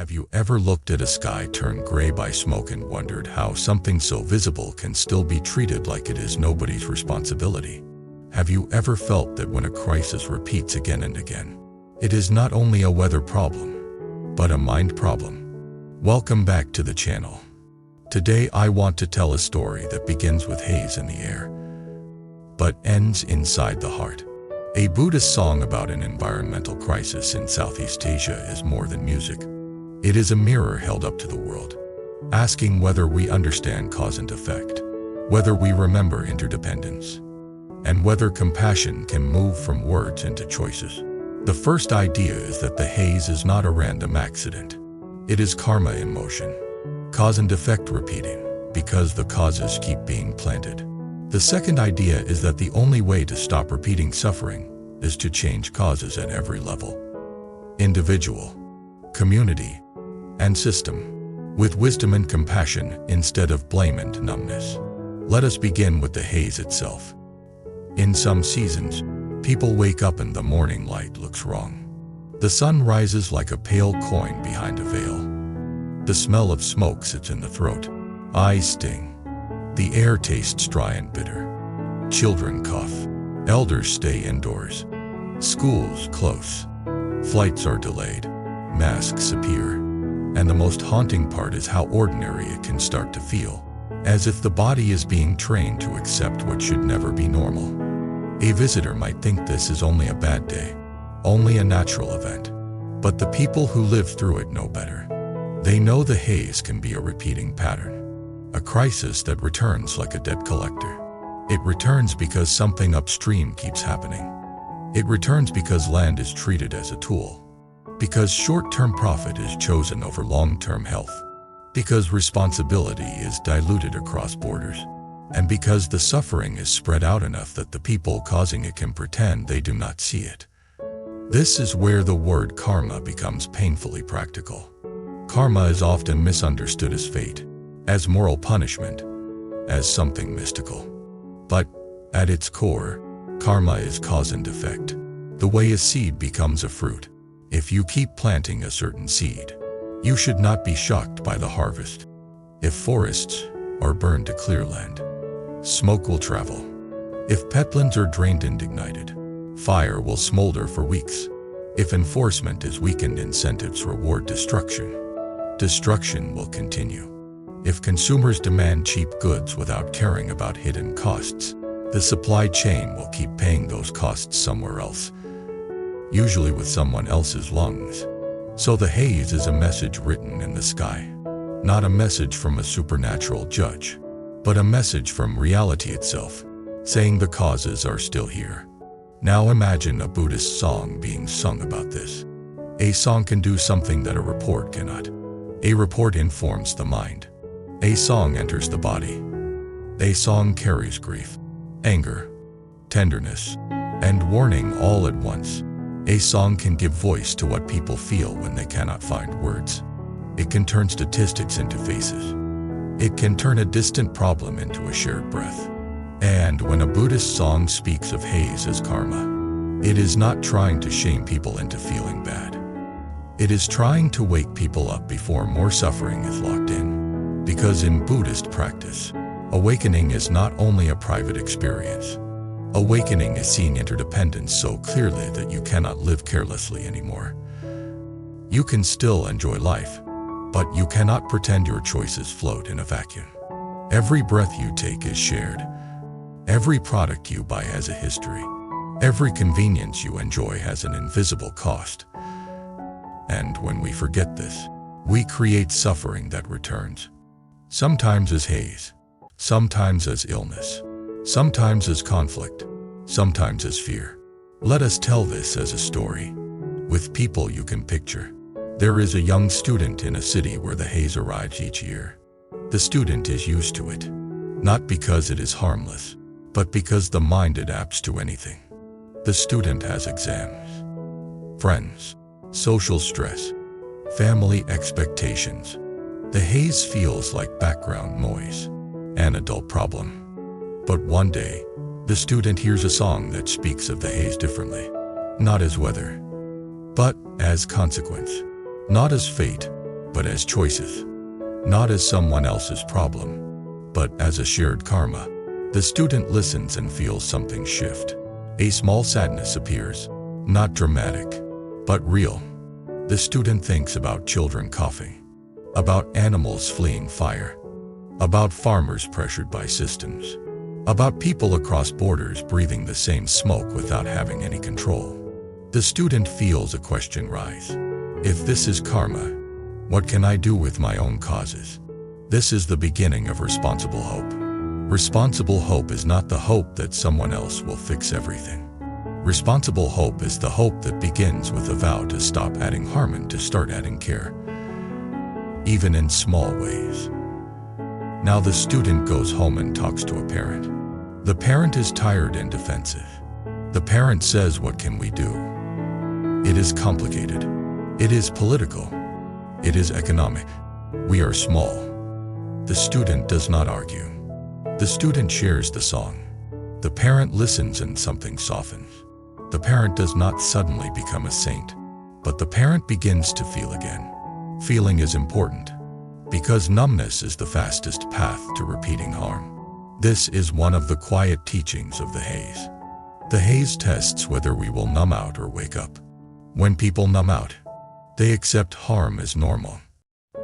Have you ever looked at a sky turned gray by smoke and wondered how something so visible can still be treated like it is nobody's responsibility? Have you ever felt that when a crisis repeats again and again, it is not only a weather problem, but a mind problem? Welcome back to the channel. Today I want to tell a story that begins with haze in the air, but ends inside the heart. A Buddhist song about an environmental crisis in Southeast Asia is more than music. It is a mirror held up to the world, asking whether we understand cause and effect, whether we remember interdependence, and whether compassion can move from words into choices. The first idea is that the haze is not a random accident. It is karma in motion, cause and effect repeating, because the causes keep being planted. The second idea is that the only way to stop repeating suffering is to change causes at every level: individual, community, and system, with wisdom and compassion instead of blame and numbness. Let us begin with the haze itself. In some seasons, people wake up and the morning light looks wrong. The sun rises like a pale coin behind a veil. The smell of smoke sits in the throat. Eyes sting. The air tastes dry and bitter. Children cough. Elders stay indoors. Schools close. Flights are delayed. Masks appear. And the most haunting part is how ordinary it can start to feel, as if the body is being trained to accept what should never be normal. A visitor might think this is only a bad day, only a natural event. But the people who live through it know better. They know the haze can be a repeating pattern, a crisis that returns like a debt collector. It returns because something upstream keeps happening. It returns because land is treated as a tool, because short-term profit is chosen over long-term health, because responsibility is diluted across borders, and because the suffering is spread out enough that the people causing it can pretend they do not see it. This is where the word karma becomes painfully practical. Karma is often misunderstood as fate, as moral punishment, as something mystical. But at its core, karma is cause and effect. The way a seed becomes a fruit. If you keep planting a certain seed, you should not be shocked by the harvest. If forests are burned to clear land, smoke will travel. If peatlands are drained and ignited, fire will smolder for weeks. If enforcement is weakened, incentives reward destruction. Destruction will continue. If consumers demand cheap goods without caring about hidden costs, the supply chain will keep paying those costs somewhere else, usually with someone else's lungs. So the haze is a message written in the sky, not a message from a supernatural judge, but a message from reality itself, saying the causes are still here. Now imagine a Buddhist song being sung about this. A song can do something that a report cannot. A report informs the mind. A song enters the body. A song carries grief, anger, tenderness, and warning all at once. A song can give voice to what people feel when they cannot find words. It can turn statistics into faces. It can turn a distant problem into a shared breath. And when a Buddhist song speaks of haze as karma, it is not trying to shame people into feeling bad. It is trying to wake people up before more suffering is locked in. Because in Buddhist practice, awakening is not only a private experience. Awakening is seeing interdependence so clearly that you cannot live carelessly anymore. You can still enjoy life, but you cannot pretend your choices float in a vacuum. Every breath you take is shared. Every product you buy has a history. Every convenience you enjoy has an invisible cost. And when we forget this, we create suffering that returns. Sometimes as haze, sometimes as illness, sometimes as conflict, sometimes as fear. Let us tell this as a story, with people you can picture. There is a young student in a city where the haze arrives each year. The student is used to it, not because it is harmless, but because the mind adapts to anything. The student has exams, friends, social stress, family expectations. The haze feels like background noise, an adult problem. But one day, the student hears a song that speaks of the haze differently, not as weather, but as consequence, not as fate, but as choices. Not as someone else's problem, but as a shared karma. The student listens and feels something shift. A small sadness appears, not dramatic, but real. The student thinks about children coughing, about animals fleeing fire, about farmers pressured by systems, about people across borders breathing the same smoke without having any control. The student feels a question rise. If this is karma, what can I do with my own causes? This is the beginning of responsible hope. Responsible hope is not the hope that someone else will fix everything. Responsible hope is the hope that begins with a vow to stop adding harm and to start adding care, even in small ways. Now the student goes home and talks to a parent. The parent is tired and defensive. The parent says, "What can we do? It is complicated. It is political. It is economic. We are small." The student does not argue. The student shares the song. The parent listens and something softens. The parent does not suddenly become a saint, but the parent begins to feel again. Feeling is important, because numbness is the fastest path to repeating harm. This is one of the quiet teachings of the haze. The haze tests whether we will numb out or wake up. When people numb out, they accept harm as normal.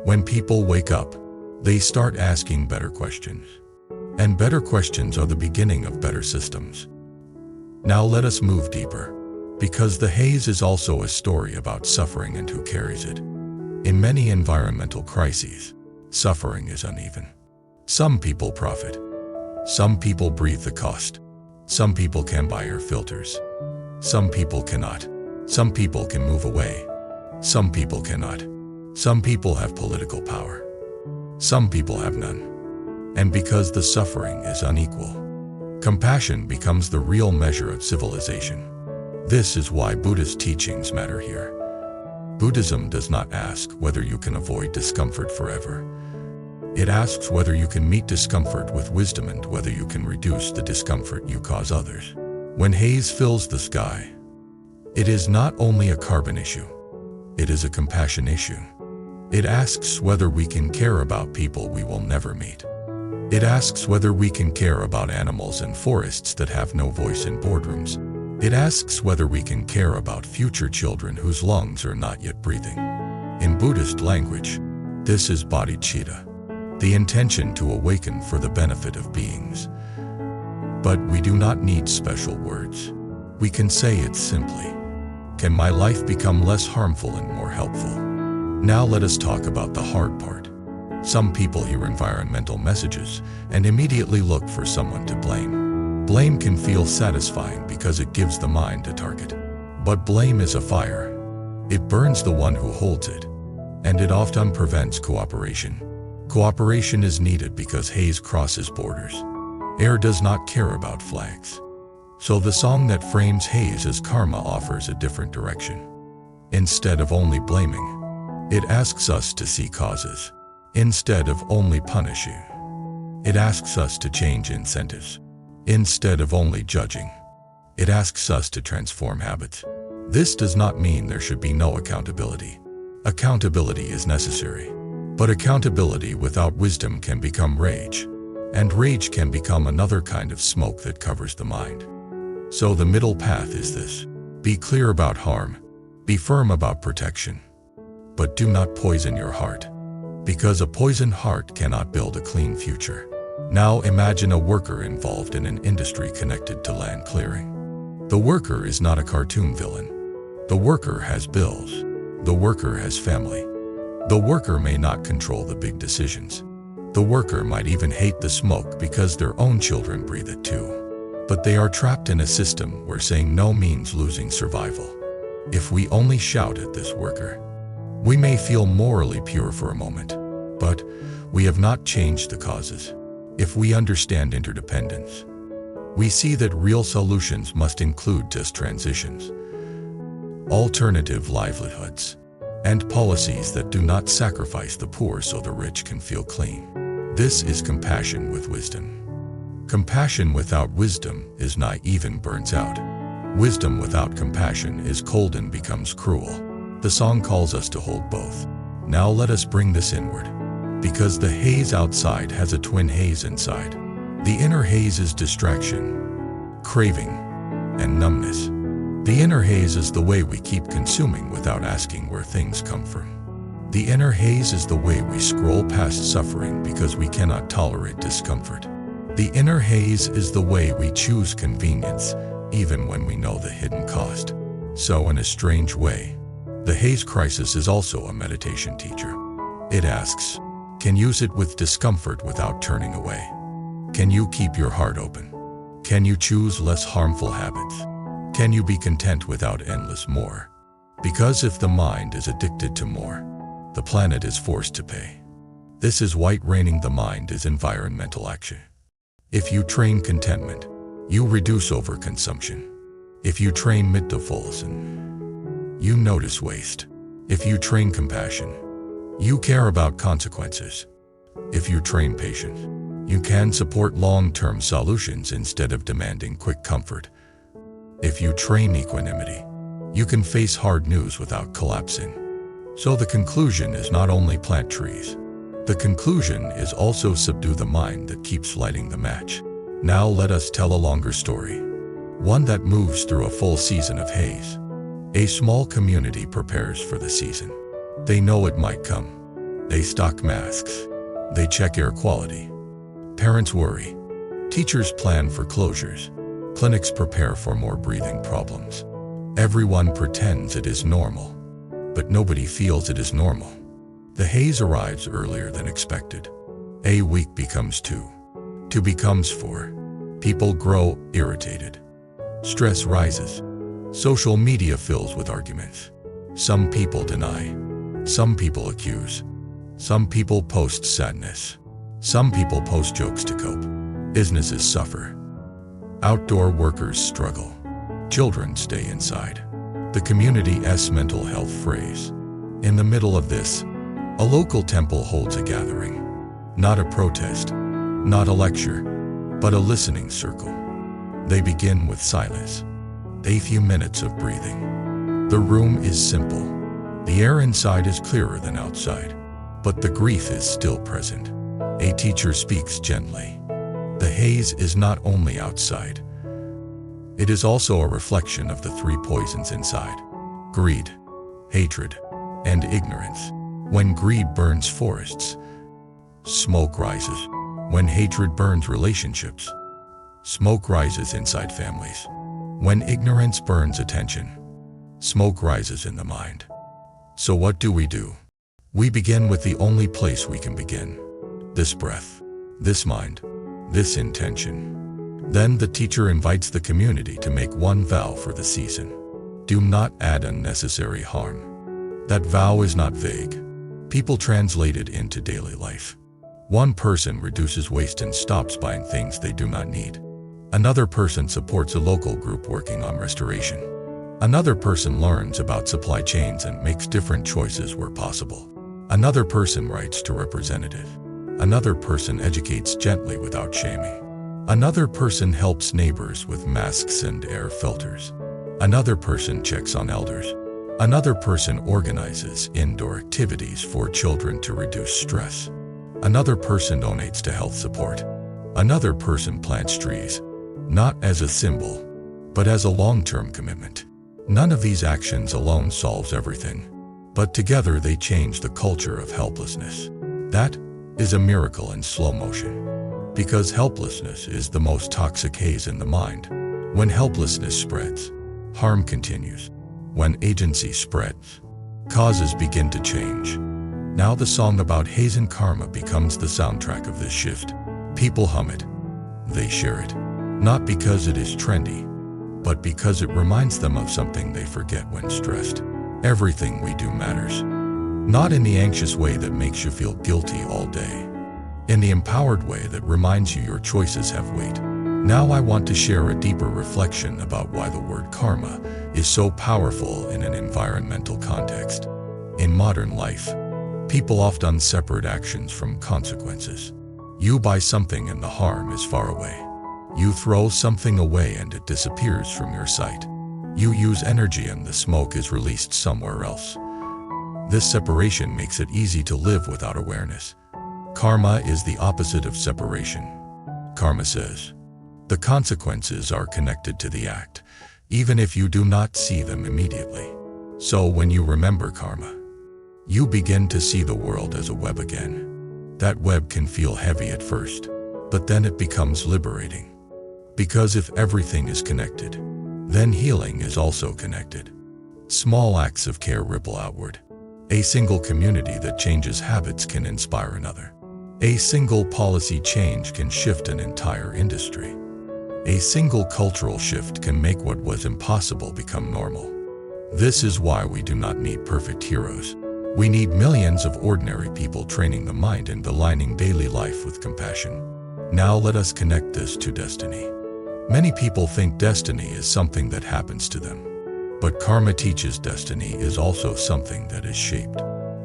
When people wake up, they start asking better questions. And better questions are the beginning of better systems. Now let us move deeper, because the haze is also a story about suffering and who carries it. In many environmental crises, suffering is uneven. Some people profit. Some people breathe the cost. Some people can buy air filters. Some people cannot. Some people can move away. Some people cannot. Some people have political power. Some people have none. And because the suffering is unequal, compassion becomes the real measure of civilization. This is why Buddhist teachings matter here. Buddhism does not ask whether you can avoid discomfort forever. It asks whether you can meet discomfort with wisdom and whether you can reduce the discomfort you cause others. When haze fills the sky, it is not only a carbon issue, it is a compassion issue. It asks whether we can care about people we will never meet. It asks whether we can care about animals and forests that have no voice in boardrooms. It asks whether we can care about future children whose lungs are not yet breathing. In Buddhist language, this is bodhicitta, the intention to awaken for the benefit of beings. But we do not need special words. We can say it simply. Can my life become less harmful and more helpful? Now let us talk about the hard part. Some people hear environmental messages and immediately look for someone to blame. Blame can feel satisfying because it gives the mind a target. But blame is a fire. It burns the one who holds it, and it often prevents cooperation. Cooperation is needed because haze crosses borders. Air does not care about flags. So the song that frames haze as karma offers a different direction. Instead of only blaming, it asks us to see causes. Instead of only punishing, it asks us to change incentives. Instead of only judging, it asks us to transform habits. This does not mean there should be no accountability. Accountability is necessary. But accountability without wisdom can become rage. And rage can become another kind of smoke that covers the mind. So the middle path is this. Be clear about harm. Be firm about protection. But do not poison your heart. Because a poisoned heart cannot build a clean future. Now imagine a worker involved in an industry connected to land clearing. The worker is not a cartoon villain. The worker has bills. The worker has family. The worker may not control the big decisions. The worker might even hate the smoke because their own children breathe it too. But they are trapped in a system where saying no means losing survival. If we only shout at this worker, we may feel morally pure for a moment, but we have not changed the causes. If we understand interdependence, we see that real solutions must include just transitions, alternative livelihoods, and policies that do not sacrifice the poor so the rich can feel clean. This is compassion with wisdom. Compassion without wisdom is naive and burns out. Wisdom without compassion is cold and becomes cruel. The song calls us to hold both. Now let us bring this inward. Because the haze outside has a twin haze inside. The inner haze is distraction, craving, and numbness. The inner haze is the way we keep consuming without asking where things come from. The inner haze is the way we scroll past suffering because we cannot tolerate discomfort. The inner haze is the way we choose convenience, even when we know the hidden cost. So in a strange way, the haze crisis is also a meditation teacher. It asks, can you sit with discomfort without turning away? Can you keep your heart open? Can you choose less harmful habits? Can you be content without endless more? Because if the mind is addicted to more, the planet is forced to pay. This is white raining the mind is environmental action. If you train contentment, you reduce overconsumption. If you train mittelvolsen, you notice waste. If you train compassion, you care about consequences. If you train patience, you can support long-term solutions instead of demanding quick comfort. If you train equanimity, you can face hard news without collapsing. So the conclusion is not only plant trees. The conclusion is also subdue the mind that keeps lighting the match. Now let us tell a longer story. One that moves through a full season of haze. A small community prepares for the season. They know it might come. They stock masks. They check air quality. Parents worry. Teachers plan for closures. Clinics prepare for more breathing problems. Everyone pretends it is normal, but nobody feels it is normal. The haze arrives earlier than expected. A week becomes 2. 2 becomes 4. People grow irritated. Stress rises. Social media fills with arguments. Some people deny. Some people accuse. Some people post sadness. Some people post jokes to cope. Businesses suffer. Outdoor workers struggle. Children stay inside. The community's mental health phrase. In the middle of this, a local temple holds a gathering. Not a protest, not a lecture, but a listening circle. They begin with silence. A few minutes of breathing. The room is simple. The air inside is clearer than outside, but the grief is still present. A teacher speaks gently. The haze is not only outside. It is also a reflection of the 3 poisons inside: greed, hatred, and ignorance. When greed burns forests, smoke rises. When hatred burns relationships, smoke rises inside families. When ignorance burns attention, smoke rises in the mind. So what do? We begin with the only place we can begin. This breath, this mind, this intention. Then the teacher invites the community to make one vow for the season. Do not add unnecessary harm. That vow is not vague. People translate it into daily life. One person reduces waste and stops buying things they do not need. Another person supports a local group working on restoration. Another person learns about supply chains and makes different choices where possible. Another person writes to representative. Another person educates gently without shaming. Another person helps neighbors with masks and air filters. Another person checks on elders. Another person organizes indoor activities for children to reduce stress. Another person donates to health support. Another person plants trees, not as a symbol, but as a long-term commitment. None of these actions alone solves everything, but together they change the culture of helplessness. That is a miracle in slow motion. Because helplessness is the most toxic haze in the mind. When helplessness spreads, harm continues. When agency spreads, causes begin to change. Now the song about haze and karma becomes the soundtrack of this shift. People hum it. They share it. Not because it is trendy, but because it reminds them of something they forget when stressed. Everything we do matters. Not in the anxious way that makes you feel guilty all day. In the empowered way that reminds you your choices have weight. Now I want to share a deeper reflection about why the word karma is so powerful in an environmental context. In modern life, people often separate actions from consequences. You buy something and the harm is far away. You throw something away and it disappears from your sight. You use energy and the smoke is released somewhere else. This separation makes it easy to live without awareness. Karma is the opposite of separation. Karma says, the consequences are connected to the act, even if you do not see them immediately. So when you remember karma, you begin to see the world as a web again. That web can feel heavy at first, but then it becomes liberating. Because if everything is connected, then healing is also connected. Small acts of care ripple outward. A single community that changes habits can inspire another. A single policy change can shift an entire industry. A single cultural shift can make what was impossible become normal. This is why we do not need perfect heroes. We need millions of ordinary people training the mind and aligning daily life with compassion. Now let us connect this to destiny. Many people think destiny is something that happens to them. But karma teaches destiny is also something that is shaped.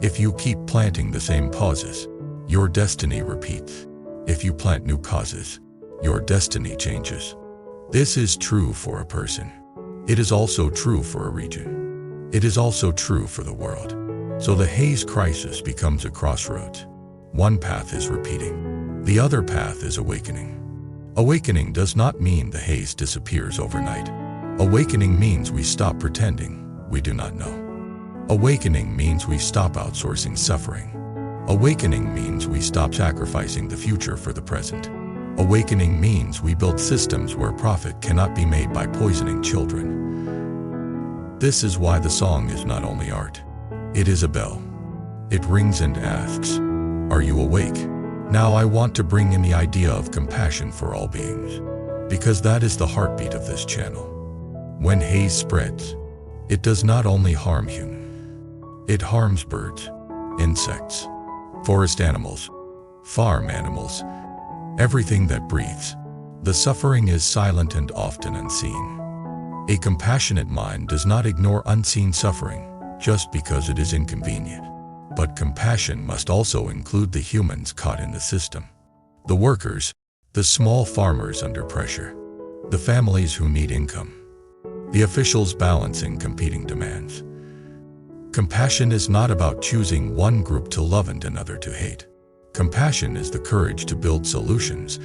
If you keep planting the same causes, your destiny repeats. If you plant new causes, your destiny changes. This is true for a person. It is also true for a region. It is also true for the world. So the Haze crisis becomes a crossroads. One path is repeating. The other path is awakening. Awakening does not mean the haze disappears overnight. Awakening means we stop pretending we do not know. Awakening means we stop outsourcing suffering. Awakening means we stop sacrificing the future for the present. Awakening means we build systems where profit cannot be made by poisoning children. This is why the song is not only art. It is a bell. It rings and asks, "Are you awake?" Now I want to bring in the idea of compassion for all beings, because that is the heartbeat of this channel. When haze spreads, it does not only harm humans. It harms birds, insects, forest animals, farm animals, everything that breathes. The suffering is silent and often unseen. A compassionate mind does not ignore unseen suffering just because it is inconvenient. But compassion must also include the humans caught in the system. The workers, the small farmers under pressure, the families who need income, the officials balancing competing demands. Compassion is not about choosing one group to love and another to hate. Compassion is the courage to build solutions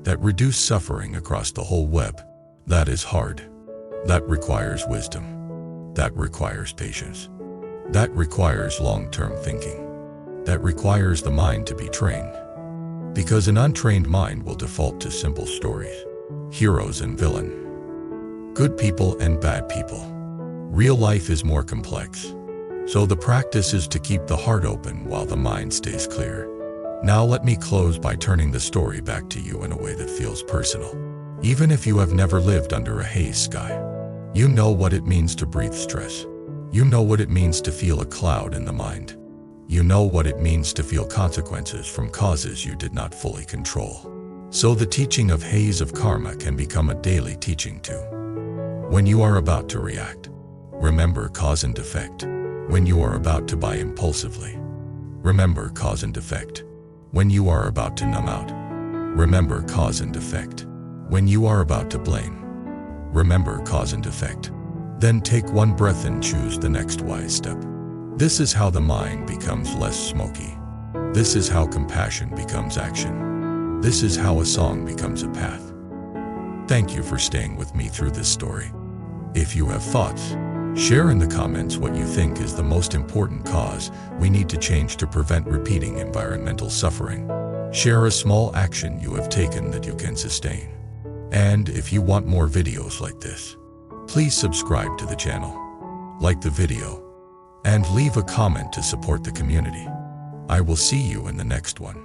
that reduce suffering across the whole web. That is hard. That requires wisdom. That requires patience. That requires long-term thinking. That requires the mind to be trained. Because an untrained mind will default to simple stories, heroes and villain, good people and bad people. Real life is more complex. So the practice is to keep the heart open while the mind stays clear. Now let me close by turning the story back to you in a way that feels personal. Even if you have never lived under a haze sky, you know what it means to breathe stress. You know what it means to feel a cloud in the mind. You know what it means to feel consequences from causes you did not fully control. So the teaching of haze of karma can become a daily teaching too. When you are about to react, remember cause and effect. When you are about to buy impulsively, remember cause and effect. When you are about to numb out, remember cause and effect. When you are about to blame, remember cause and effect. Then take one breath and choose the next wise step. This is how the mind becomes less smoky. This is how compassion becomes action. This is how a song becomes a path. Thank you for staying with me through this story. If you have thoughts, share in the comments what you think is the most important cause we need to change to prevent repeating environmental suffering. Share a small action you have taken that you can sustain. And if you want more videos like this, please subscribe to the channel, like the video, and leave a comment to support the community. I will see you in the next one.